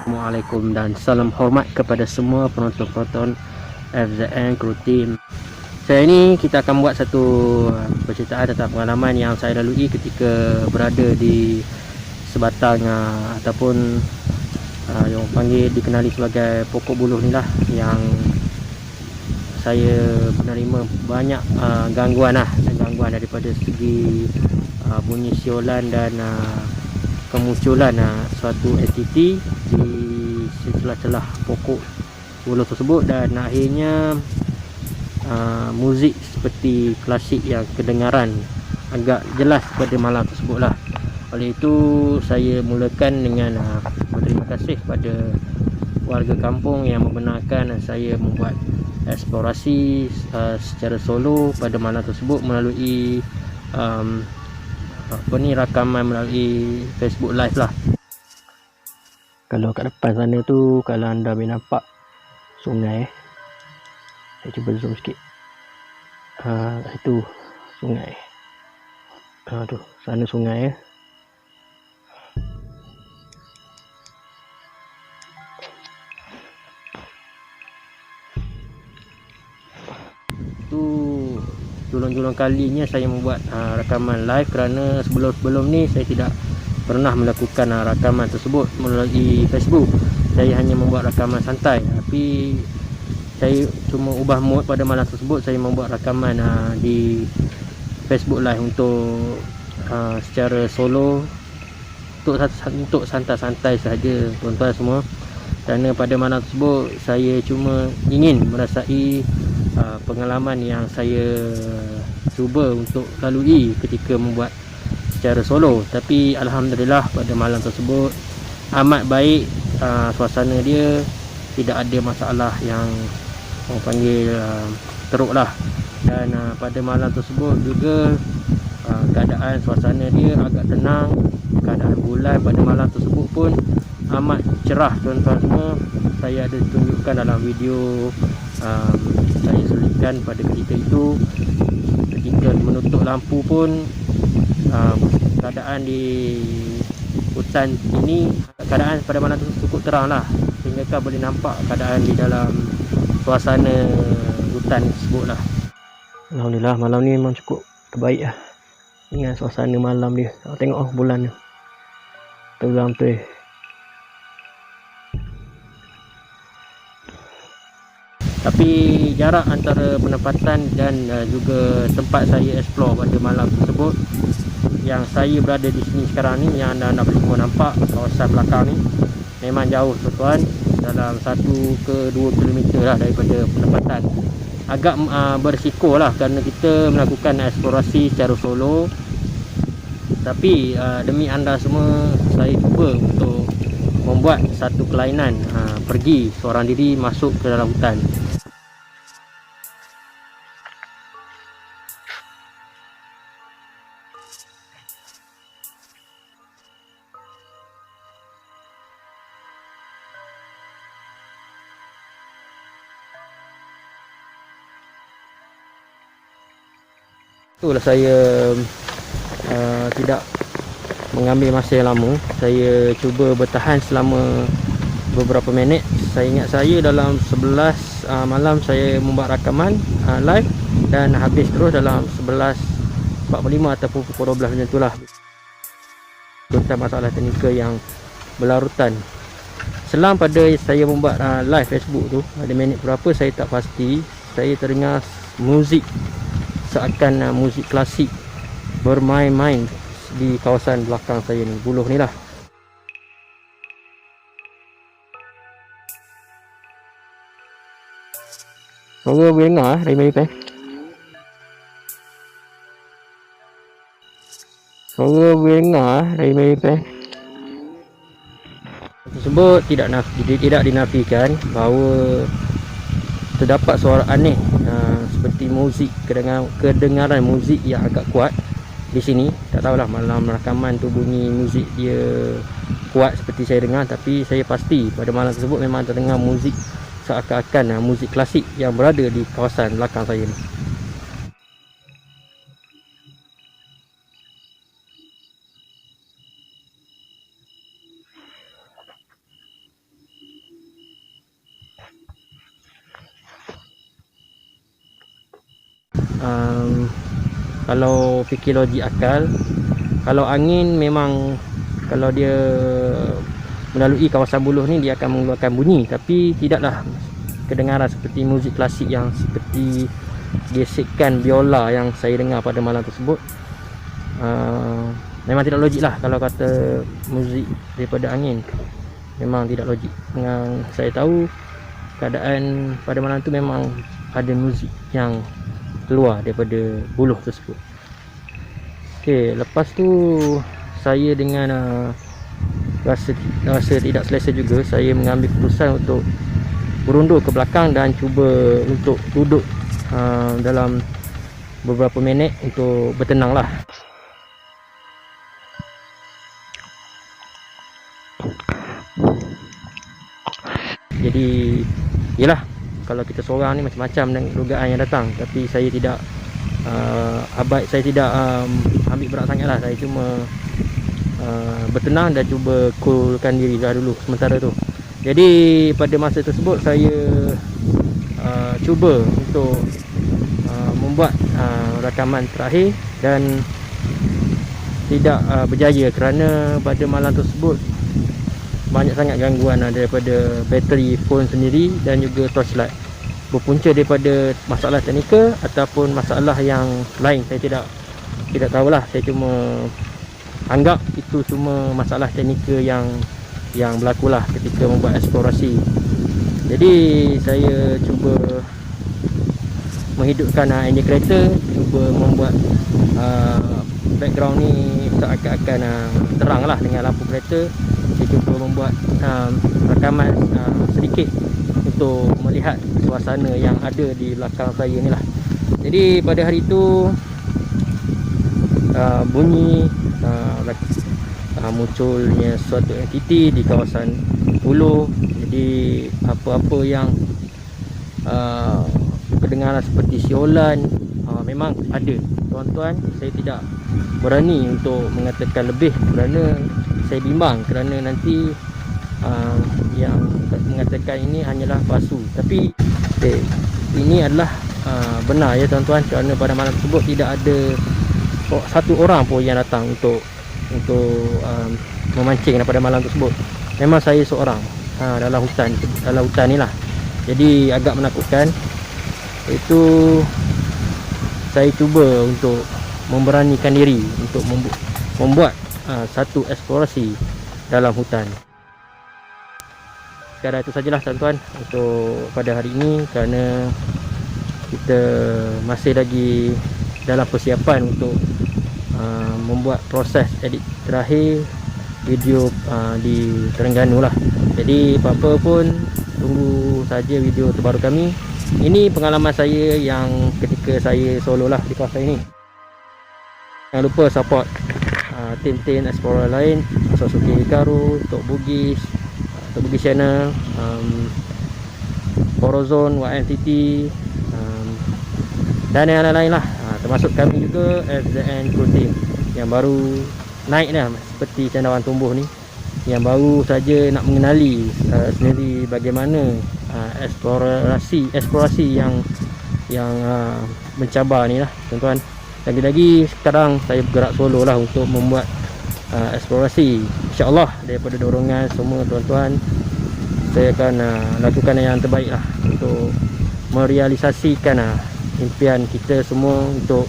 Assalamualaikum dan salam hormat kepada semua penonton-penonton FZN Crew Team. Saya ini kita akan buat satu perceritaan tentang pengalaman yang saya lalui ketika berada di sebatang ataupun yang panggil dikenali sebagai pokok buluh ni lah, yang saya menerima banyak gangguan daripada segi bunyi siulan dan kemunculan suatu entiti di celah-celah pokok buluh tersebut, dan akhirnya muzik seperti klasik yang kedengaran agak jelas pada malam tersebut lah. Oleh itu saya mulakan dengan berterima kasih kepada warga kampung yang membenarkan saya membuat eksplorasi secara solo pada malam tersebut melalui rakaman melalui Facebook Live lah. Kalau kat depan sana tu, kalau anda boleh nampak sungai, saya cuba zoom sikit. Itu sungai. Tu sana sungai . Tu julung-julung kalinya saya membuat rakaman live, kerana sebelum ni saya tidak pernah melakukan rakaman tersebut melalui Facebook. Saya hanya membuat rakaman santai, tapi saya cuma ubah mood pada malam tersebut. Saya membuat rakaman di Facebook Live untuk secara solo, untuk santai-santai sahaja tuan-tuan semua. Kerana pada malam tersebut saya cuma ingin merasai pengalaman yang saya cuba untuk lalui ketika membuat secara solo. Tapi alhamdulillah pada malam tersebut amat baik, suasana dia tidak ada masalah yang orang panggil teruk lah. Dan pada malam tersebut juga keadaan suasana dia agak tenang. Keadaan bulan pada malam tersebut pun amat cerah tuan-tuan semua. Saya ada tunjukkan dalam video saya selipkan pada ketika itu. Ketika menutup lampu pun keadaan di hutan ini, keadaan pada malam itu cukup terang lah, sehingga kau boleh nampak keadaan di dalam suasana hutan tersebut lah. Alhamdulillah malam ni memang cukup terbaik lah dengan suasana malam dia. Tengok bulan tu terang tu . Tapi jarak antara penempatan dan juga tempat saya explore pada malam tersebut, yang saya berada di sini sekarang ni, yang anda semua nampak kawasan belakang ni, memang jauh tuan-tuan, dalam 1 ke 2 kilometer lah daripada penempatan. agak berisiko lah kerana kita melakukan eksplorasi secara solo. Tapi demi anda semua, saya cuba untuk membuat satu kelainan, pergi seorang diri masuk ke dalam hutan. Itulah saya tidak mengambil masa yang lama. Saya cuba bertahan selama beberapa minit. Saya ingat saya dalam 11 malam saya membuat rakaman live, dan habis terus dalam 11.45 ataupun pukul 12 macam itulah. Tentang masalah teknikal yang berlarutan. Selang pada saya membuat live Facebook tu, ada minit berapa saya tak pasti, saya terdengar muzik seakan muzik klasik bermain-main di kawasan belakang saya ni, buluh ni lah. Suara boleh dengar dari mana? Suara boleh dengar dari mana? Tersebut tidak dinafikan bahawa terdapat suara aneh seperti muzik, kedengaran muzik yang agak kuat di sini. Tak tahulah malam rakaman tu bunyi muzik dia kuat seperti saya dengar, tapi saya pasti pada malam tersebut memang terdengar muzik seakan-akan muzik klasik yang berada di kawasan belakang saya ni. Kalau fikir logik akal, kalau angin memang kalau dia melalui kawasan buluh ni dia akan mengeluarkan bunyi, tapi tidaklah kedengaran seperti muzik klasik yang seperti gesekan biola yang saya dengar pada malam tersebut. Memang tidak logik lah kalau kata muzik daripada angin, memang tidak logik. Yang saya tahu keadaan pada malam tu memang ada muzik yang keluar daripada buluh tersebut. Okey, lepas tu saya dengan rasa tidak selesa juga, saya mengambil keputusan untuk berundur ke belakang dan cuba untuk duduk dalam beberapa minit untuk bertenang lah. Jadi yalah, kalau kita seorang ni macam-macam dengan dugaan yang datang, tapi saya tidak saya tidak ambil berat sangat lah. Saya cuma bertenang dan cuba coolkan diri dah dulu sementara tu. Jadi pada masa tersebut saya cuba untuk membuat rakaman terakhir dan tidak berjaya kerana pada malam tersebut banyak sangat gangguan daripada bateri phone sendiri dan juga torchlight, berpunca daripada masalah teknikal ataupun masalah yang lain. Saya tidak tahulah, saya cuma anggap itu semua masalah teknikal yang berlaku lah ketika membuat eksplorasi. Jadi saya cuba menghidupkan enjin kereta, cuba membuat background ni seakan-akan terang lah dengan lampu kereta. Saya cuba membuat rakaman sedikit untuk melihat suasana yang ada di belakang saya ni lah. Jadi pada hari itu bunyi munculnya suatu entiti di kawasan buluh. Jadi apa-apa yang kedengaran seperti siolan memang ada, tuan-tuan. Saya tidak berani untuk mengatakan lebih kerana saya bimbang, kerana nanti yang mengatakan ini hanyalah palsu. Tapi ini adalah benar ya tuan-tuan, kerana pada malam tersebut tidak ada satu orang pun yang datang untuk memancing pada malam tersebut. Memang saya seorang dalam hutan ni lah. Jadi agak menakutkan. Itu saya cuba untuk memberanikan diri untuk membuat satu eksplorasi dalam hutan. Sekadar itu sajalah tuan-tuan untuk pada hari ini, kerana kita masih lagi dalam persiapan untuk membuat proses edit terakhir video di Terengganu lah. Jadi apa-apa pun tunggu saja video terbaru kami. Ini pengalaman saya yang ketika saya solo lah di kawasan ini. Jangan lupa support tim-tim explorer lain, Sasuke Hikaru, Tok Bugis, Tok Bugis Channel, Horozon, YMTT, dan yang lain-lain lah, termasuk kami juga FZN Crew Team yang baru naik dah, seperti cendawan tumbuh ni, yang baru saja nak mengenali sendiri bagaimana eksplorasi yang mencabar ni lah tuan-tuan. Lagi-lagi sekarang saya bergerak solo lah untuk membuat eksplorasi. InsyaAllah daripada dorongan semua tuan-tuan, saya akan lakukan yang terbaik lah untuk merealisasikan impian kita semua untuk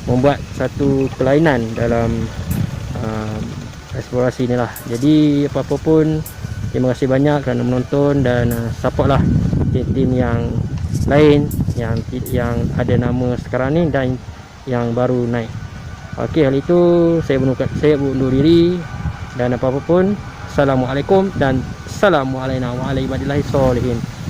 membuat satu kelainan dalam eksplorasi ni lah. Jadi apa-apa pun, terima kasih banyak kerana menonton dan support lah tim-tim yang lain yang ada nama sekarang ni dan yang baru naik. Okey, hal itu saya undur diri, dan apa-apa pun, Assalamualaikum dan Assalamualaikum warahmatullahi wabarakatuh.